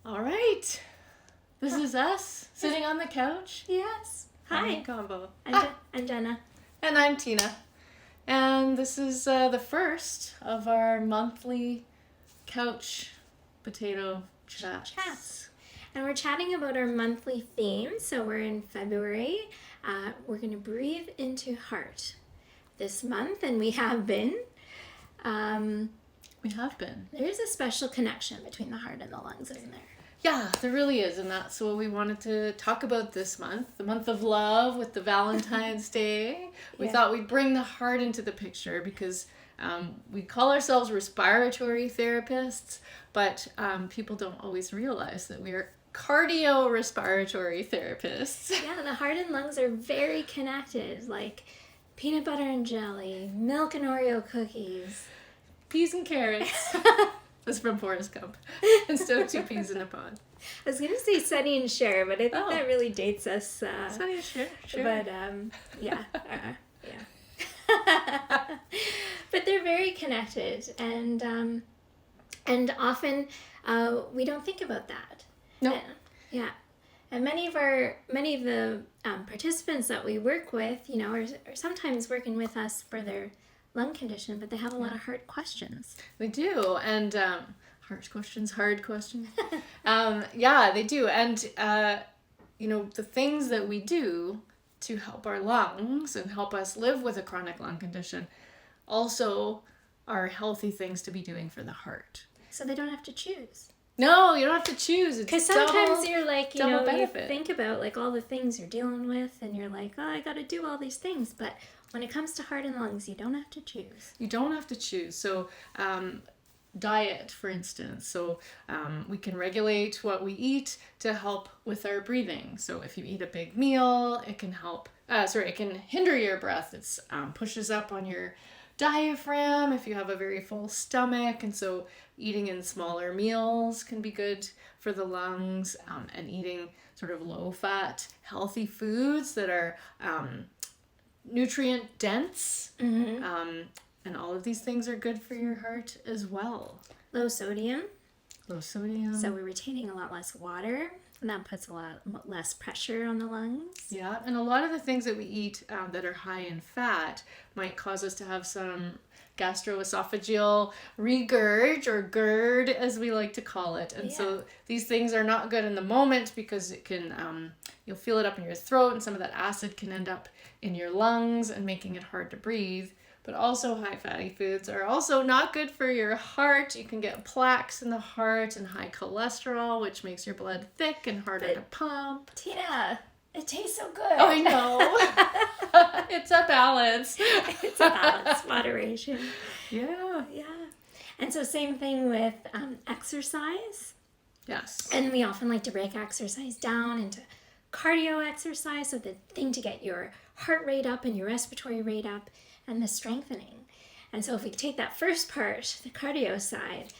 All right. This is us sitting on the couch. Yes. Hi. Hi. Combo. I'm Jenna. And I'm Tina. And this is the first of our monthly couch potato chats. And we're chatting about our monthly theme. So we're in February. We're going to breathe into heart this month, and we have been. We have been. There is a special connection between the heart and the lungs, isn't there? Yeah, there really is. And that's what we wanted to talk about this month, the month of love with the Valentine's Day. We thought we'd bring the heart into the picture because we call ourselves respiratory therapists, but people don't always realize that we are cardio-respiratory therapists. Yeah, the heart and lungs are very connected, like peanut butter and jelly, milk and Oreo cookies. Peas and carrots. That's from Forrest Gump. Instead of 2 peas in a pod. I was going to say Sonny and Cher, but I think that really dates us. Sonny and Cher. But, yeah. But they're very connected, and often we don't think about that. No. Yeah. And many of the participants that we work with, are sometimes working with us for their lung condition, but they have a lot of hard questions. They do, and hard questions. Yeah, they do, and the things that we do to help our lungs and help us live with a chronic lung condition also are healthy things to be doing for the heart. So they don't have to choose. No, you don't have to choose. Because sometimes you're like, you benefit. think about like all the things you're dealing with, and you're like, oh, I got to do all these things, but when it comes to heart and lungs, you don't have to choose. You don't have to choose. So, diet, for instance. So, we can regulate what we eat to help with our breathing. So, if you eat a big meal, it can help. It can hinder your breath. It pushes up on your diaphragm if you have a very full stomach, and so eating in smaller meals can be good for the lungs, and eating sort of low-fat, healthy foods that are nutrient dense, and all of these things are good for your heart as well. Low sodium. So we're retaining a lot less water, and that puts a lot less pressure on the lungs. Yeah, and a lot of the things that we eat that are high in fat might cause us to have some gastroesophageal regurg, or GERD as we like to call it. And so these things are not good in the moment because it can, you'll feel it up in your throat, and some of that acid can end up in your lungs and making it hard to breathe. But also high fatty foods are also not good for your heart. You can get plaques in the heart and high cholesterol, which makes your blood thick and harder to pump. Tina, it tastes so good. Oh, I know. It's a balance. It's a balance, moderation. Yeah. Yeah. And so same thing with exercise. Yes. And we often like to break exercise down into cardio exercise, so the thing to get your heart rate up and your respiratory rate up, and the strengthening. And so if we take that first part, the cardio side,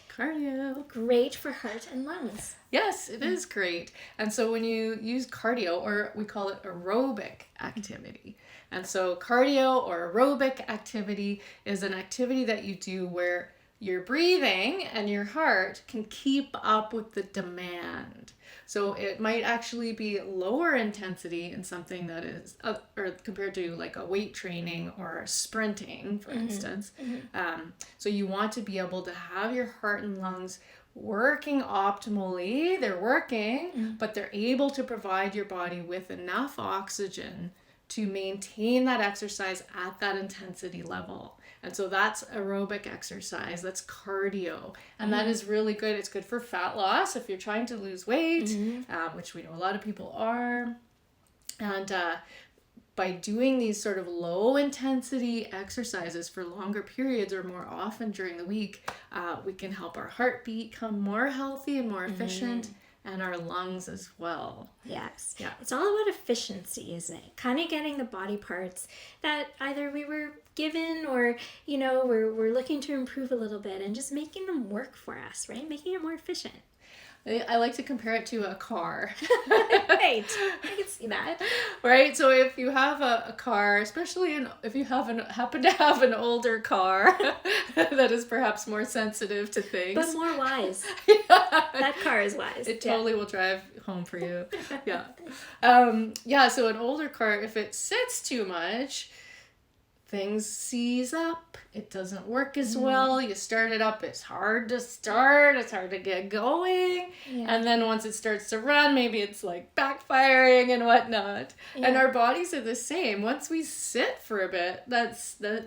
great for heart and lungs. Yes, it is great. And so when you use cardio, or we call it aerobic activity. And so cardio or aerobic activity is an activity that you do where your breathing and your heart can keep up with the demand. So it might actually be lower intensity in something that is, or compared to like a weight training or sprinting, for instance. So you want to be able to have your heart and lungs working optimally. They're working, but they're able to provide your body with enough oxygen to maintain that exercise at that intensity level. And so that's aerobic exercise, that's cardio. And that is really good. It's good for fat loss if you're trying to lose weight, which we know a lot of people are. And by doing these sort of low intensity exercises for longer periods or more often during the week, we can help our heart become more healthy and more efficient. And our lungs as well. Yes. Yeah. It's all about efficiency, isn't it? Kind of getting the body parts that either we were given or, we're looking to improve a little bit, and just making them work for us, right? Making it more efficient. I like to compare it to a car. Right. I can see that. Right? So if you have a car, especially if you happen to have an older car that is perhaps more sensitive to things. But more wise. Yeah. That car is wise. It totally will drive home for you. Yeah. Yeah, so an older car, if it sits too much, things seize up. It doesn't work as well. You start it up, it's hard to start, it's hard to get going. Yeah. And then once it starts to run, maybe it's like backfiring and whatnot. Yeah. And our bodies are the same. Once we sit for a bit, that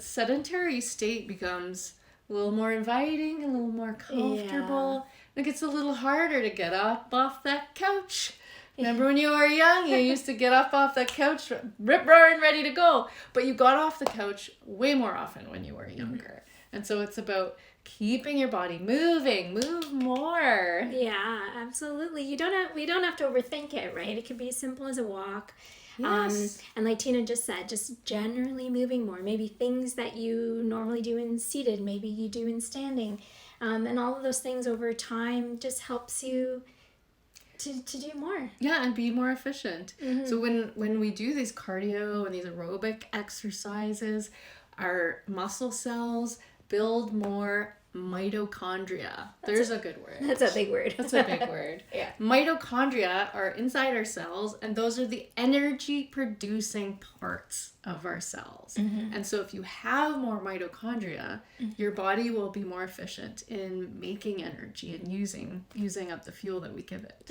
sedentary state becomes a little more inviting, a little more comfortable. It gets a little harder to get up off that couch. Remember when you were young, you used to get up off that couch, rip-roaring, ready to go. But you got off the couch way more often when you were younger. And so it's about keeping your body moving. Move more. Yeah, absolutely. We don't have to overthink it, right? It could be as simple as a walk. Yes. And like Tina just said, just generally moving more. Maybe things that you normally do in seated, maybe you do in standing. And all of those things over time just helps you to do more. Yeah, and be more efficient. So when we do these cardio and these aerobic exercises, our muscle cells build more mitochondria. There's a good word. That's a big word. That's a big word. Yeah. Mitochondria are inside our cells, and those are the energy producing parts of our cells. And so if you have more mitochondria, your body will be more efficient in making energy and using up the fuel that we give it.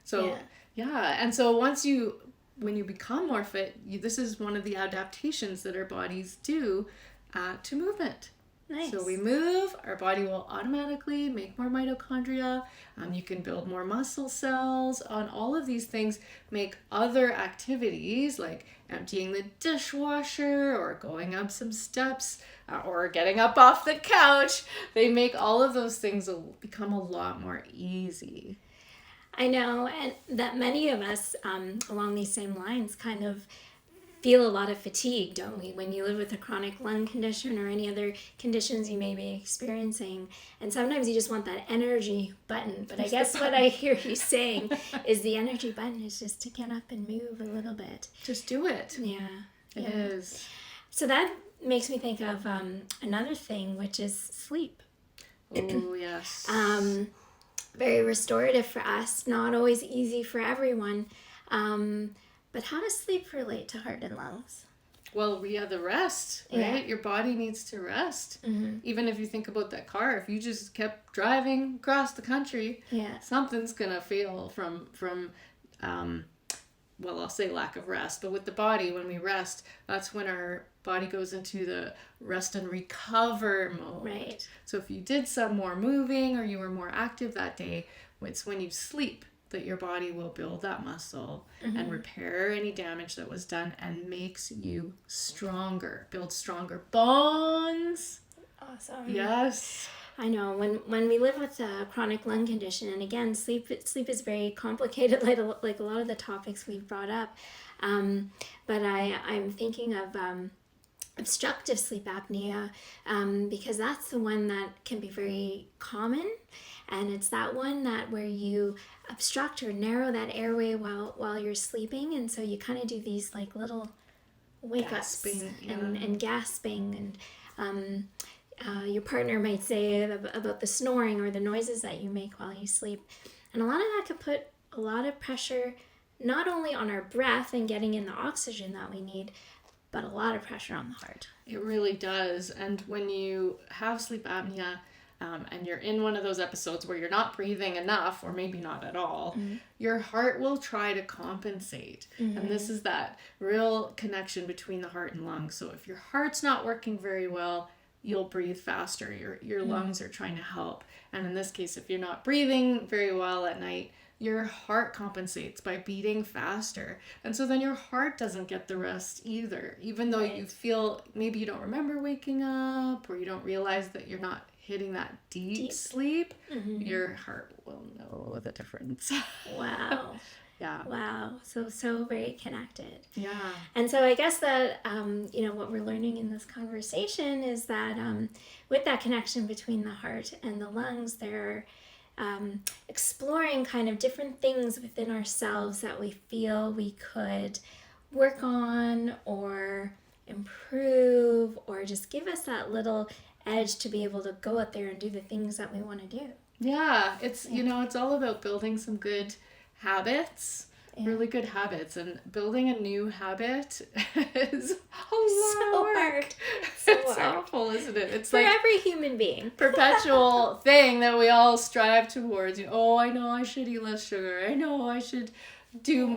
So and so when you become more fit, this is one of the adaptations that our bodies do to movement. Nice. So we move, our body will automatically make more mitochondria. You can build more muscle cells. On all of these things, make other activities like emptying the dishwasher or going up some steps or getting up off the couch. They make all of those things become a lot more easy. I know, and that many of us along these same lines kind of feel a lot of fatigue, don't we, when you live with a chronic lung condition or any other conditions you may be experiencing. And sometimes you just want that energy button. But I guess what I hear you saying is the energy button is just to get up and move a little bit. Just do it. Yeah. It is. So that makes me think of another thing, which is sleep. Oh, yes. Very restorative for us, not always easy for everyone. But how does sleep relate to heart and lungs? Well, the rest, right? Yeah. Your body needs to rest. Even if you think about that car, if you just kept driving across the country, something's gonna fail from I'll say lack of rest. But with the body, when we rest, that's when our body goes into the rest and recover mode. Right. So if you did some more moving or you were more active that day, it's when you sleep that your body will build that muscle and repair any damage that was done and makes you stronger. Build stronger bones. Awesome. Yes. I know. When we live with a chronic lung condition, and again, sleep is very complicated, like a lot of the topics we've brought up. But I'm thinking of obstructive sleep apnea because that's the one that can be very common. And it's that one where you obstruct or narrow that airway while you're sleeping, and so you kind of do these like little wake ups and gasping, and your partner might say about the snoring or the noises that you make while you sleep, and a lot of that could put a lot of pressure not only on our breath and getting in the oxygen that we need, but a lot of pressure on the heart. It really does. And when you have sleep apnea, and you're in one of those episodes where you're not breathing enough, or maybe not at all, your heart will try to compensate. And this is that real connection between the heart and lungs. So if your heart's not working very well, you'll breathe faster. Your lungs are trying to help. And in this case, if you're not breathing very well at night, your heart compensates by beating faster. And so then your heart doesn't get the rest either. Even though you feel, maybe you don't remember waking up, or you don't realize that you're not hitting that deep sleep, your heart will know the difference. Wow. Yeah. Wow. So very connected. Yeah. And so I guess that, what we're learning in this conversation is that with that connection between the heart and the lungs, there exploring kind of different things within ourselves that we feel we could work on or improve, or just give us that little edge to be able to go out there and do the things that we want to do. Yeah, it's it's all about building some good habits, really good habits, and building a new habit is a lot of work. It's awful, isn't it? It's for like every human being. perpetual thing that we all strive towards. Oh, I know I should eat less sugar. I know I should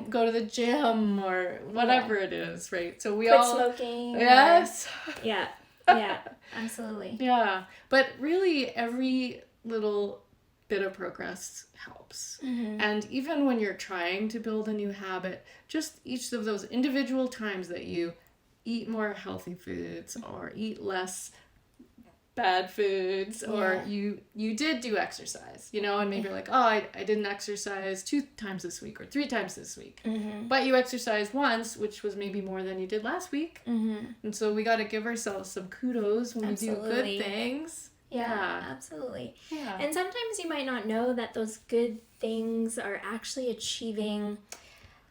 go to the gym or whatever it is, right? So we Quit smoking. Yes. Yeah, absolutely. Yeah, but really every little bit of progress helps. And even when you're trying to build a new habit, just each of those individual times that you eat more healthy foods or eat less bad foods, or you did do exercise, and maybe you're like, oh, I didn't exercise 2 times this week or 3 times this week, but you exercised once, which was maybe more than you did last week. And so we got to give ourselves some kudos when we do good things. Yeah, absolutely. Yeah. And sometimes you might not know that those good things are actually achieving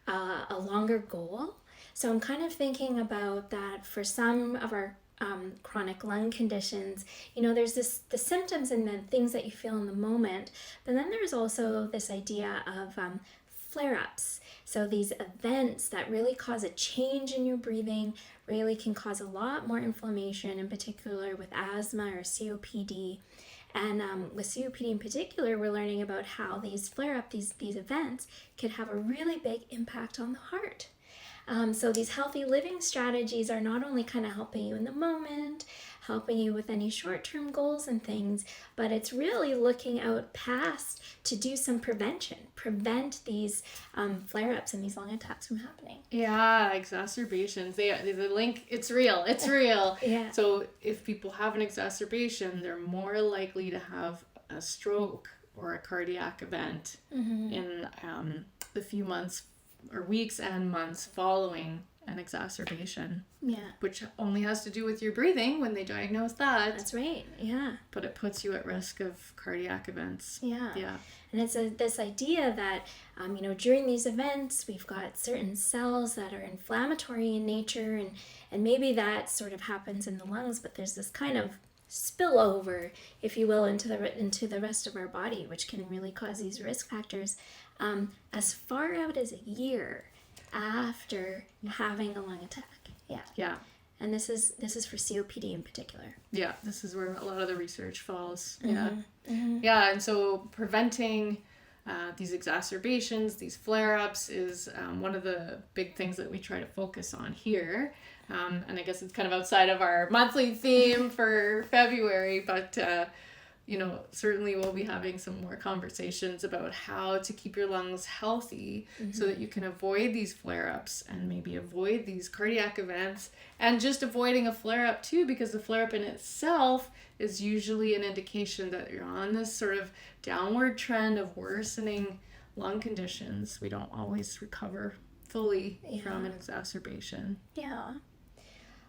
a longer goal. So I'm kind of thinking about that for some of our chronic lung conditions. There's the symptoms and the things that you feel in the moment, but then there's also this idea of flare-ups. So these events that really cause a change in your breathing really can cause a lot more inflammation, in particular with asthma or COPD. And with COPD in particular, we're learning about how these flare-ups, these events, can have a really big impact on the heart. So these healthy living strategies are not only kind of helping you in the moment, helping you with any short-term goals and things, but it's really looking out past to do some prevention, prevent these flare-ups and these lung attacks from happening. Yeah, exacerbations. The link, it's real. Yeah. So if people have an exacerbation, they're more likely to have a stroke or a cardiac event in the few months or weeks and months following an exacerbation. Yeah. Which only has to do with your breathing when they diagnose that. That's right. Yeah. But it puts you at risk of cardiac events. Yeah. Yeah. And it's this idea that, during these events, we've got certain cells that are inflammatory in nature, and maybe that sort of happens in the lungs, but there's this kind of spillover, if you will, into the rest of our body, which can really cause these risk factors as far out as a year after having a lung attack. Yeah. Yeah. And this is for COPD in particular. Yeah, this is where a lot of the research falls. Yeah. Yeah, and so preventing these exacerbations, these flare-ups is one of the big things that we try to focus on here. And I guess it's kind of outside of our monthly theme for February, but certainly we'll be having some more conversations about how to keep your lungs healthy so that you can avoid these flare-ups and maybe avoid these cardiac events, and just avoiding a flare-up too, because the flare-up in itself is usually an indication that you're on this sort of downward trend of worsening lung conditions. We don't always recover fully from an exacerbation. Yeah.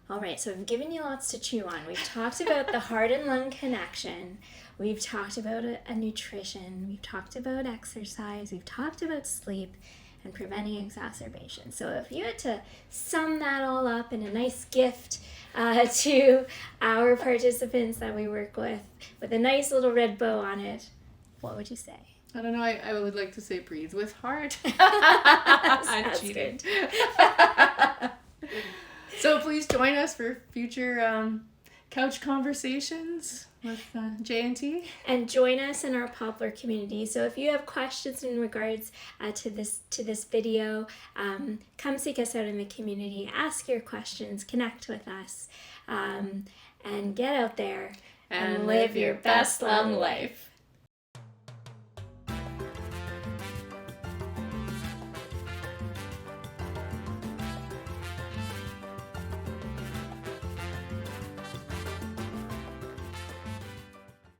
All right, so I've given you lots to chew on. We've talked about the heart and lung connection. We've talked about a nutrition. We've talked about exercise. We've talked about sleep and preventing exacerbation. So if you had to sum that all up in a nice gift to our participants that we work with a nice little red bow on it, what would you say? I don't know. I would like to say breathe with heart. That's good. So please join us for future couch conversations with J&T. And join us in our Poplar community. So if you have questions in regards to this video, come seek us out in the community. Ask your questions. Connect with us. And get out there and live your best lung life.